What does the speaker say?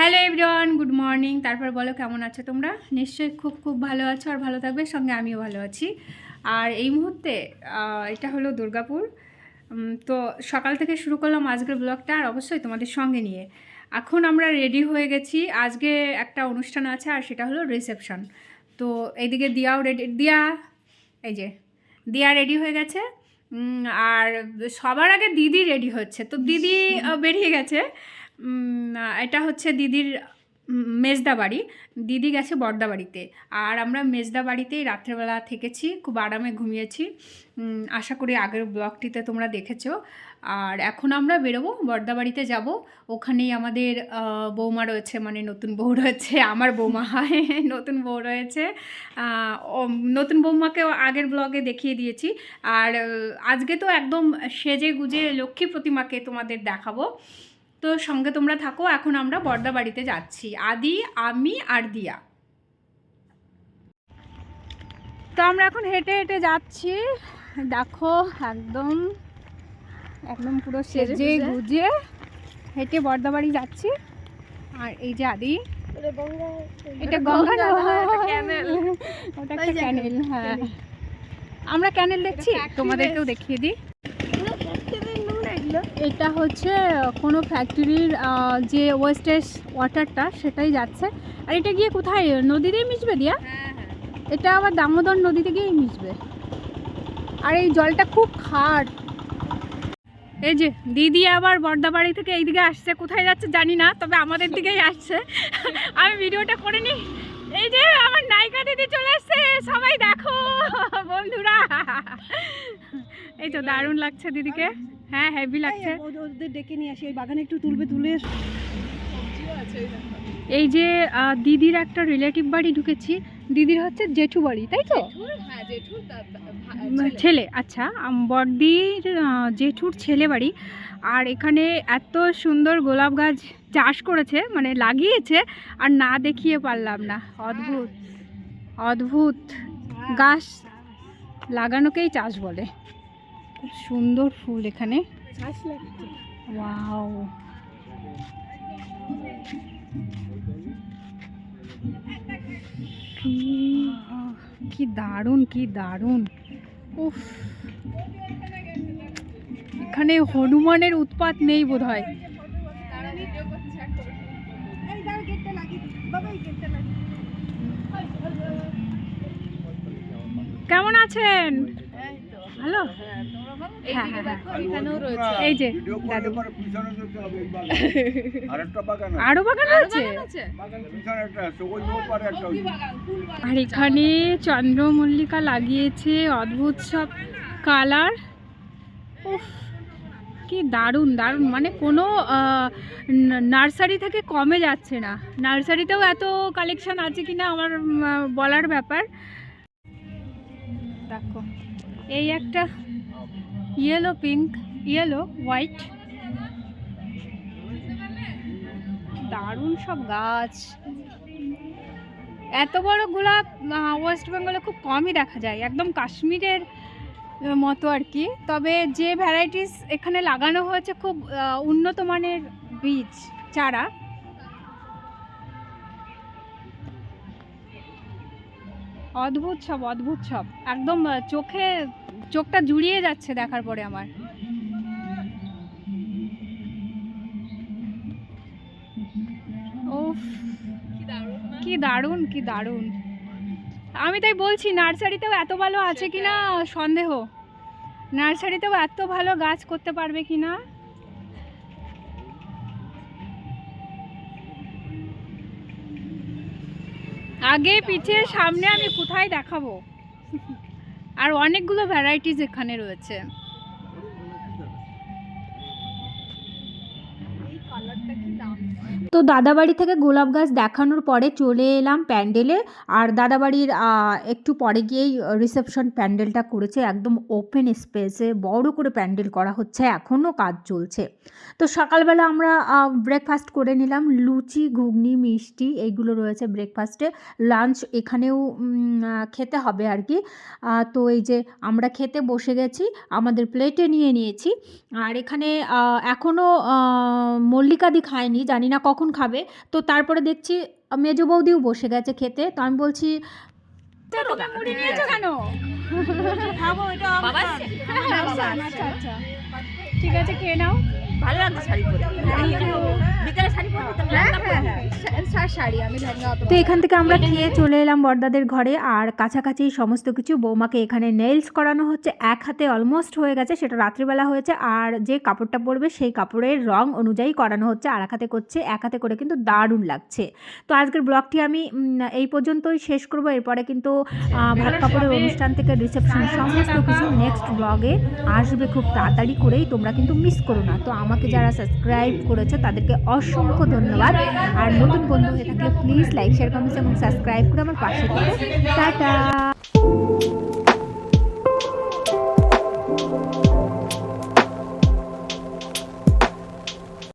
Hello everyone, good morning. তারপর বলো কেমন আছো তোমরা? নিশ্চয়ই খুব খুব ভালো আছো আর ভালো থাকবে, সঙ্গে আমিও ভালো আছি। আর এই মুহূর্তে এটা হলো দুর্গাপুর। তো সকাল থেকে শুরু করলাম আজকের ব্লগটা, আর অবশ্যই তোমাদের সঙ্গে নিয়ে। এখন আমরা রেডি হয়ে গেছি, আজকে একটা অনুষ্ঠান আছে আর সেটা হলো রিসেপশন। তো এইদিকে দিয়াও রেডি, এই যে দিয়া রেডি হয়ে গেছে। আর সবার আগে দিদি রেডি হচ্ছে, তো দিদি বেরিয়ে গেছে। এটা হচ্ছে দিদির মেজদা বাড়ি, দিদি গেছে বড়দা বাড়িতে। আর আমরা মেজদা বাড়িতেই রাত্রেবেলা থেকেছি, খুব আরামে ঘুমিয়েছি। আশা করি আগের ব্লগটিতে তোমরা দেখেছো। আর এখন আমরা বেরোবো, বড়দা বাড়িতে যাব। ওখানেই আমাদের বৌমা রয়েছে, মানে নতুন বউ রয়েছে, আমার বৌমা হয়, নতুন বউ রয়েছে। নতুন বৌমাকেও আগের ব্লগে দেখিয়ে দিয়েছি। আর আজকে তো একদম সেজে গুজে লক্ষ্মী প্রতিমাকে তোমাদের দেখাবো। তো সঙ্গে তোমরা থাকো। এখন আমরা বড়দা বাড়িতে যাচ্ছি, আদি, আমি আর দিয়া। তো আমরা এখন হেঁটে হেঁটে যাচ্ছি, দেখো একদম একদম পুরো সেজে গুজে হেঁটে বড়দা বাড়ি যাচ্ছি। আর এই যে আদি, এটা গঙ্গা না, ওটা একটা ক্যানেল। হ্যাঁ, আমরা ক্যানেল দেখছি, তোমাদেরকেও দেখিয়ে দিই। এটা হচ্ছে কোনো ফ্যাক্টরির যে ওয়েস্টেজ ওয়াটারটা সেটাই যাচ্ছে। আর এটা গিয়ে কোথায়, নদীতেই মিশবে দিয়া? এটা আবার দামোদর নদীতে গিয়েই মিশবে। আর এই জলটা খুব খাট। এই যে দিদি আবার বড়দা বাড়ি থেকে এইদিকে আসছে, কোথায় যাচ্ছে জানি না, তবে আমাদের দিকেই আসছে। আমি ভিডিওটা করে নিই। এই যে আমার নায়িকা দিদি চলে এসছে, সবাই দেখো বন্ধুরা। এই তো দারুণ লাগছে দিদিকে। হ্যাঁ, হেভি লাগছে। ওদের ডেকে নিয়ে আসি, ওই বাগানে একটু তুলে। এই যে দিদির একটা রিলেটিভ বাড়ি ঢুকেছি, দিদির হচ্ছে জেঠু বাড়ি, তাই তো? ছেলে, আচ্ছা, বড়দির জেঠুর ছেলে বাড়ি। আর এখানে এত সুন্দর গোলাপ গাছ চাষ করেছে, মানে লাগিয়েছে, আর না দেখিয়ে পারলাম না। অদ্ভুত অদ্ভুত গাছ লাগানোকেই চাষ বলে। খুব সুন্দর ফুল এখানে। ওয়াও, কি দারুণ, কি দারুণ। উফ, এখানে হনুমানের উৎপাত নেই বোধহয়। কেমন আছেন? ভালো। এই যে দাদু, আরো বাগান আছে। আর এখানে চন্দ্রমল্লিকা লাগিয়েছে, অদ্ভুত সব কালার। উফ, কি দারুণ দারুণ, মানে কোনো নার্সারি থেকে কমে যাচ্ছে না। নার্সারিতেও এত কালেকশন আছে কিনা আমার বলার ব্যাপার। দেখো এই একটা ইয়েলো, পিঙ্ক, ইয়েলো, হোয়াইট, দারুণ সব গাছ। এত বড় গোলাপ ওয়েস্ট বেঙ্গলে খুব কমই দেখা যায়, একদম কাশ্মীরের মতো আর কি। তবে যে ভ্যারাইটিস এখানে লাগানো হয়েছে, খুব উন্নত মানের বীজ, চারা। অদ্ভুত সব, অদ্ভুত সব, একদম চোখটা জুড়িয়ে যাচ্ছে দেখার পরে আমার। ওফ, কি দারুণ, কি দারুণ। আমি তাই বলছি, নার্সারিতেও এত ভালো আছে কিনা সন্দেহ, নার্সারিতেও এত ভালো গাছ করতে পারবে কিনা। আগে পিছে সামনে আমি কোথায় দেখাবো। আর অনেকগুলো ভ্যারাইটিস এখানে রয়েছে। তো দাদাবাড়ি থেকে গোলাপ গাছ দেখানোর পরে চলে এলাম প্যান্ডেলে। আর দাদাবাড়ির একটু পরে গিয়েই রিসেপশন প্যান্ডেলটা করেছে, একদম ওপেন স্পেসে বড় করে প্যান্ডেল করা হচ্ছে, এখনও কাজ চলছে। তো সকালবেলা আমরা ব্রেকফাস্ট করে নিলাম, লুচি, ঘুগনি, মিষ্টি এইগুলো রয়েছে ব্রেকফাস্টে। লাঞ্চ এখানেও খেতে হবে আর কি। তো এই যে আমরা খেতে বসে গেছি, আমাদের প্লেটে নিয়ে নিয়েছি। আর এখানে এখনও মল্লিকাদি খায়নি, জানি না কখন কখন খাবে। তো তারপরে দেখছি মেজো বৌদিও বসে গেছে খেতে। তো আমি বলছি মুড়ি নিয়েছো কেন? খাবো এটা বাবা আচ্ছা আচ্ছা ঠিক আছে খেয়ে নাও। ভালো লাগছে শাড়ি পরে বিকালে শাড়ি পরবো তো শাড়ি আমি তো এখান থেকে আমরা খেয়ে চলে এলাম বড়দাদের ঘরে। আর কাছাকাছি সমস্ত কিছু বৌমাকে এখানে নেলস করানো হচ্ছে, এক হাতে অলমোস্ট হয়ে গেছে, সেটা রাত্রিবেলা হয়েছে। আর যে কাপড়টা পরবে সেই কাপড়ের রং অনুযায়ী করানো হচ্ছে, আর এক হাতে করছে, এক হাতে করে কিন্তু দারুণ লাগছে। তো আজকের ব্লগটি আমি এই পর্যন্তই শেষ করবো। এরপরে কিন্তু ভাত কাপড়ের অনুষ্ঠান থেকে রিসেপশন সমস্ত কিছু নেক্সট ব্লগে আসবে খুব তাড়াতাড়ি করেই, তোমরা কিন্তু মিস করো না। তো আমাকে যারা সাবস্ক্রাইব করেছো তাদেরকে অসংখ্য ধন্যবাদ। আর নতুন বন্ধু হয়ে থাকলে প্লিজ লাইক শেয়ার কমেন্টস এবং সাবস্ক্রাইব করে আমার পাশে থেকো। টাটা।